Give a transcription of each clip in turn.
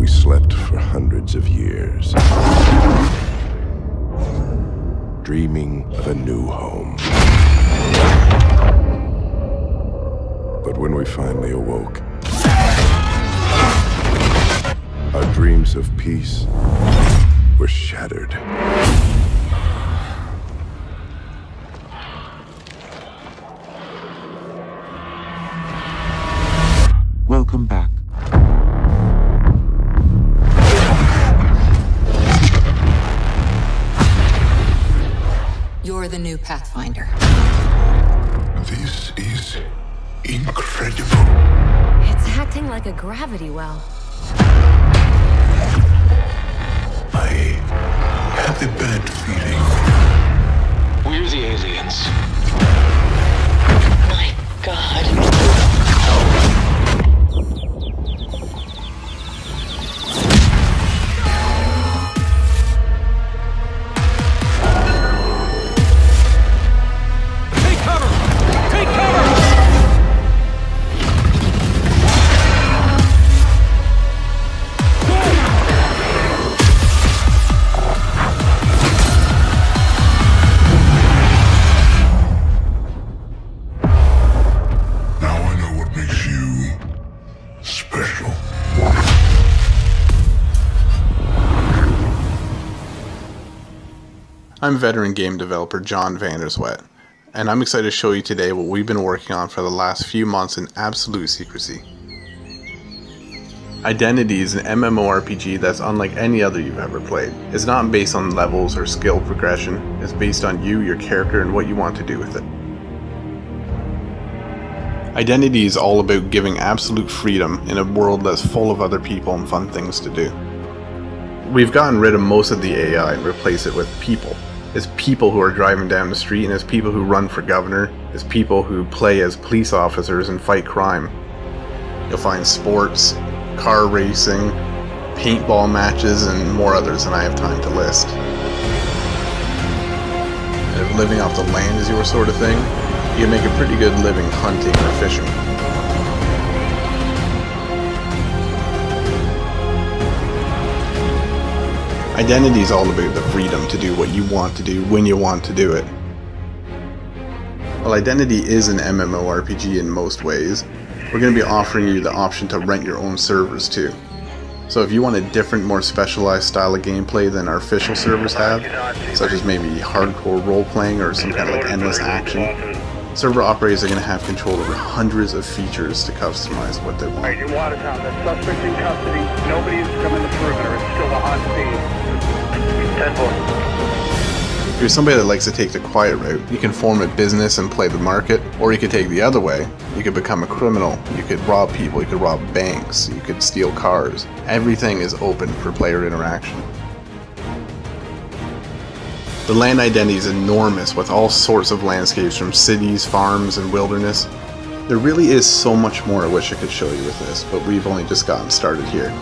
We slept for hundreds of years, dreaming of a new home. But when we finally awoke, our dreams of peace were shattered. Welcome back. You're the new Pathfinder. This is incredible. It's acting like a gravity well. I have a bad feeling. We're the aliens. My God. I'm veteran game developer John Vanderswet, and I'm excited to show you today what we've been working on for the last few months in absolute secrecy. Identity is an MMORPG that's unlike any other you've ever played. It's not based on levels or skill progression, it's based on you, your character, and what you want to do with it. Identity is all about giving absolute freedom in a world that's full of other people and fun things to do. We've gotten rid of most of the AI and replaced it with people. It's people who are driving down the street, and it's people who run for governor, it's people who play as police officers and fight crime. You'll find sports, car racing, paintball matches, and more others than I have time to list. And if living off the land is your sort of thing, you can make a pretty good living hunting or fishing. Identity is all about the freedom to do what you want to do when you want to do it. While Identity is an MMORPG in most ways, we're going to be offering you the option to rent your own servers too. So if you want a different, more specialized style of gameplay than our official servers have, such as maybe hardcore role-playing or some kind of like endless action, server operators are going to have control over hundreds of features to customize what they want. Alright, you're Watertown. The suspect in custody. Nobody's coming the perimeter. It's still a hot scene. 10-4. If you're somebody that likes to take the quiet route, you can form a business and play the market, or you could take the other way. You could become a criminal, you could rob people, you could rob banks, you could steal cars. Everything is open for player interaction. The land identity is enormous, with all sorts of landscapes from cities, farms, and wilderness. There really is so much more I wish I could show you with this, but we've only just gotten started here.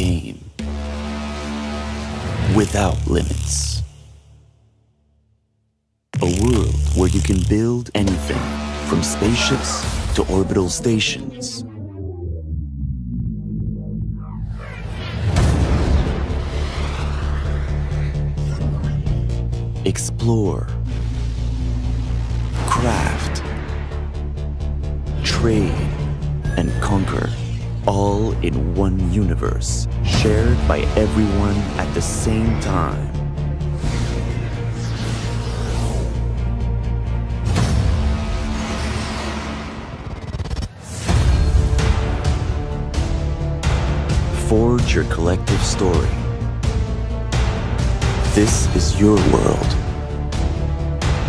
game without limits. A world where you can build anything from spaceships to orbital stations. Explore, craft, trade, and conquer, all in one universe, shared by everyone at the same time. Forge your collective story. This is your world.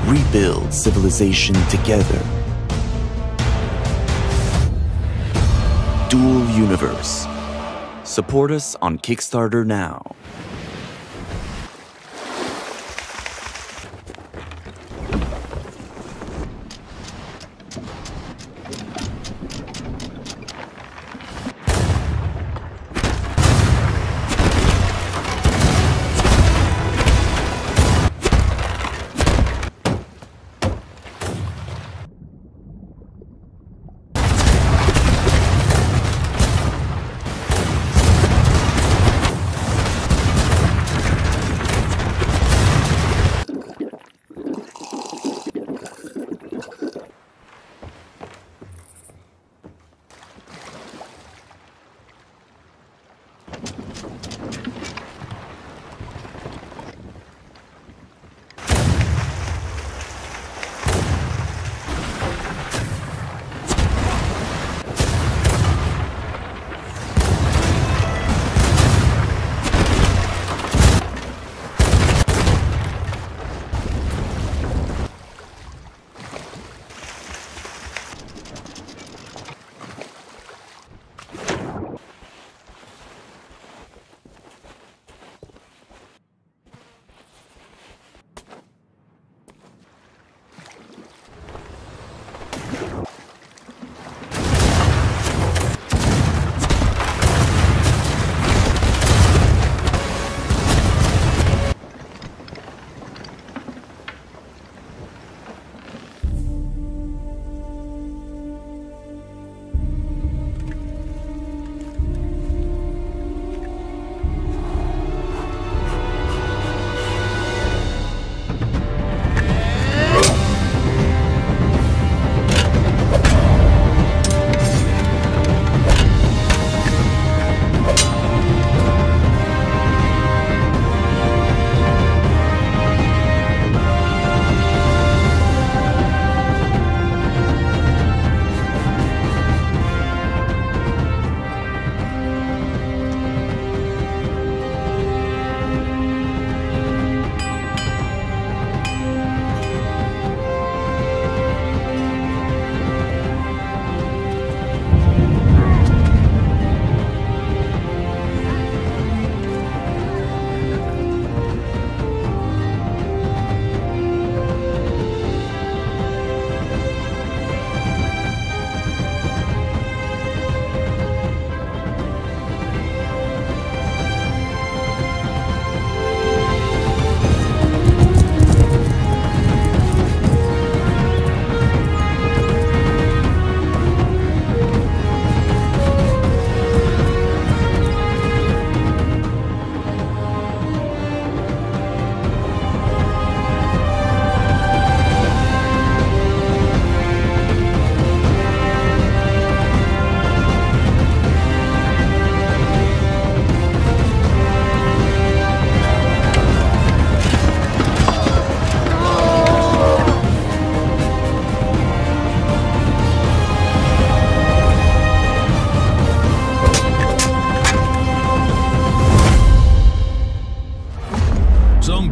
Rebuild civilization together. Dual Universe. Support us on Kickstarter now.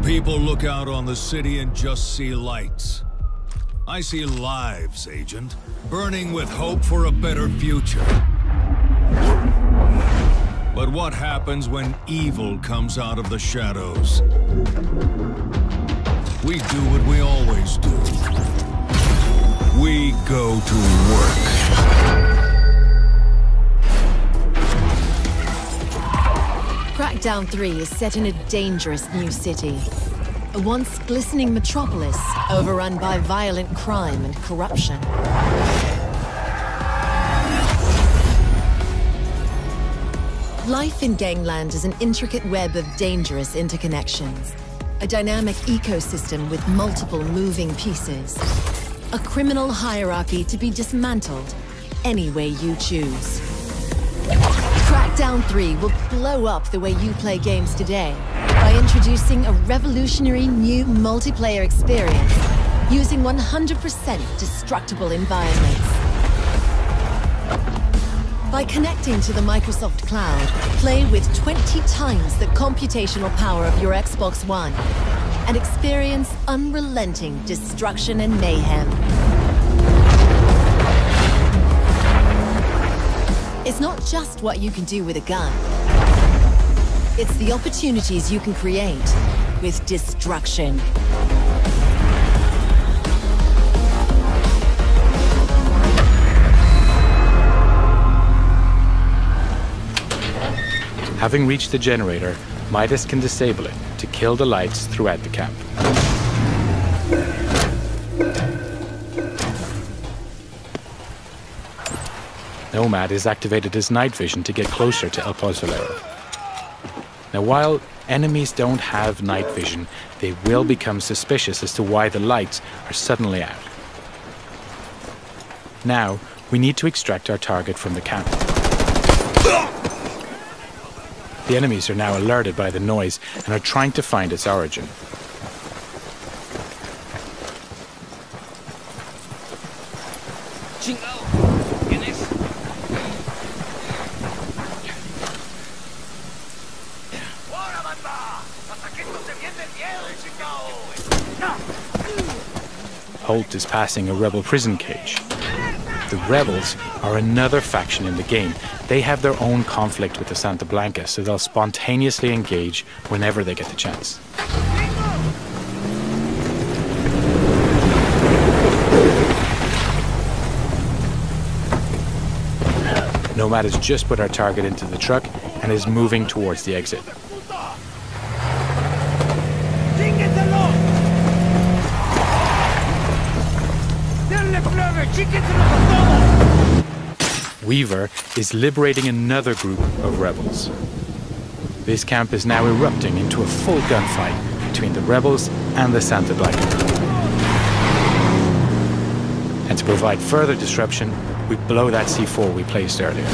People look out on the city and just see lights. I see lives, Agent, burning with hope for a better future. But what happens when evil comes out of the shadows? We do what we always do. We go to work. Crackdown 3 is set in a dangerous new city. A once glistening metropolis overrun by violent crime and corruption. Life in Gangland is an intricate web of dangerous interconnections. A dynamic ecosystem with multiple moving pieces. A criminal hierarchy to be dismantled any way you choose. Crackdown 3 will blow up the way you play games today by introducing a revolutionary new multiplayer experience using 100% destructible environments. By connecting to the Microsoft Cloud, play with 20 times the computational power of your Xbox One and experience unrelenting destruction and mayhem. It's not just what you can do with a gun. It's the opportunities you can create with destruction. Having reached the generator, Midas can disable it to kill the lights throughout the camp. Nomad has activated his night vision to get closer to El Pozolero. Now, while enemies don't have night vision, they will become suspicious as to why the lights are suddenly out. Now, we need to extract our target from the camp. The enemies are now alerted by the noise and are trying to find its origin. Holt is passing a rebel prison cage. The rebels are another faction in the game. They have their own conflict with the Santa Blanca, so they'll spontaneously engage whenever they get the chance. Nomad has just put our target into the truck and is moving towards the exit. Weaver is liberating another group of rebels. This camp is now erupting into a full gunfight between the rebels and the Santa Blanca. And to provide further disruption, we blow that C4 we placed earlier.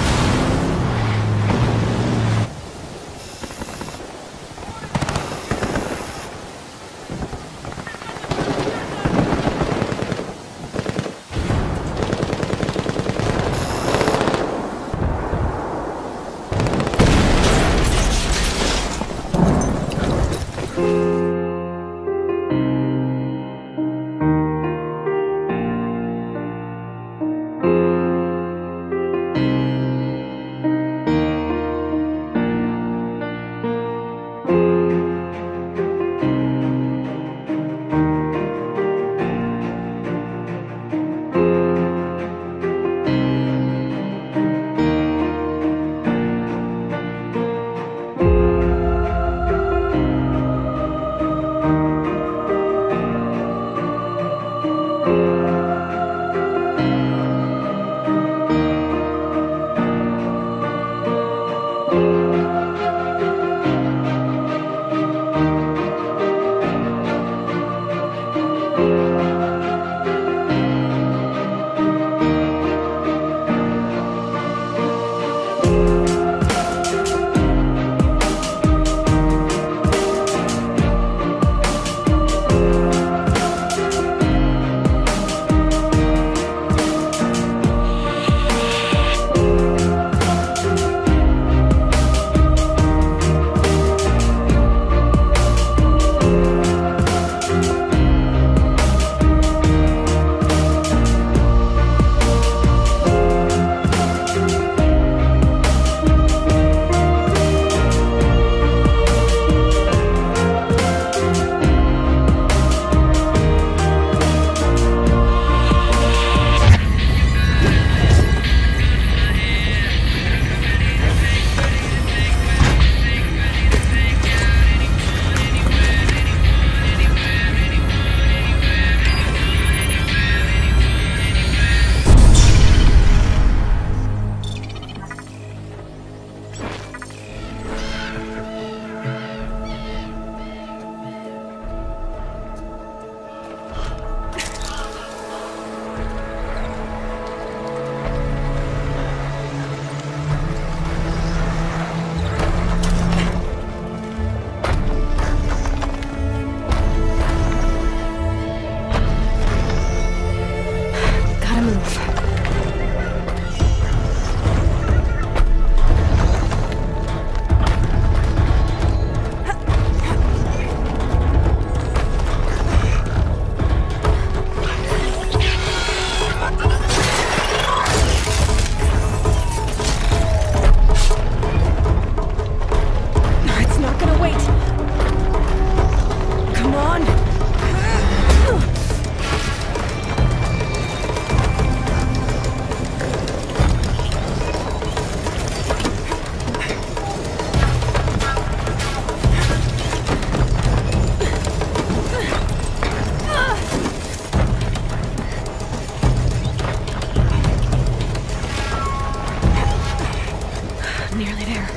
Nearly there.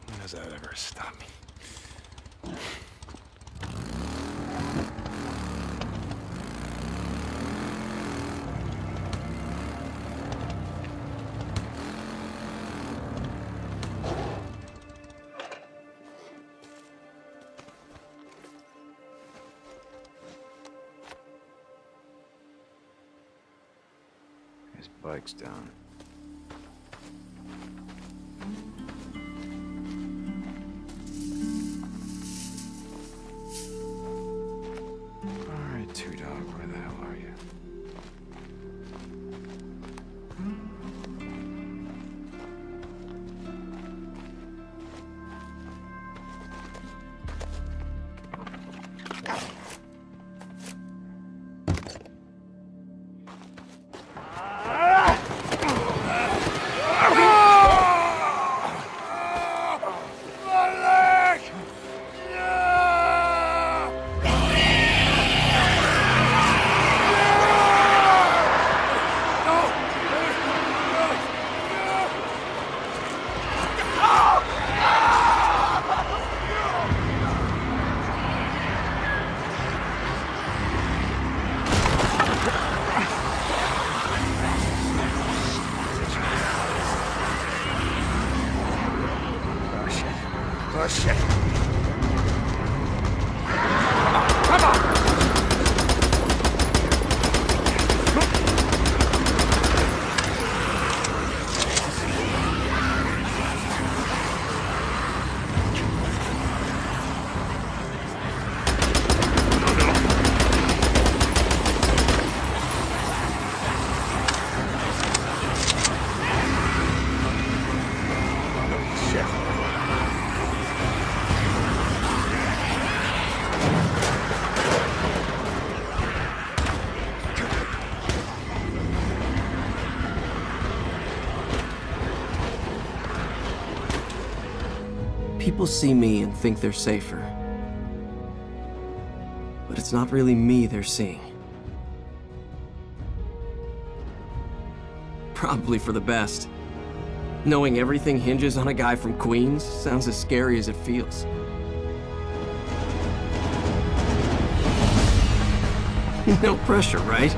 When does that ever stop me? His bike's down. Alright, Two Dog, where the hell are you? Oh, shit. Come on! People see me and think they're safer. But it's not really me they're seeing. Probably for the best. Knowing everything hinges on a guy from Queens sounds as scary as it feels. No pressure, right?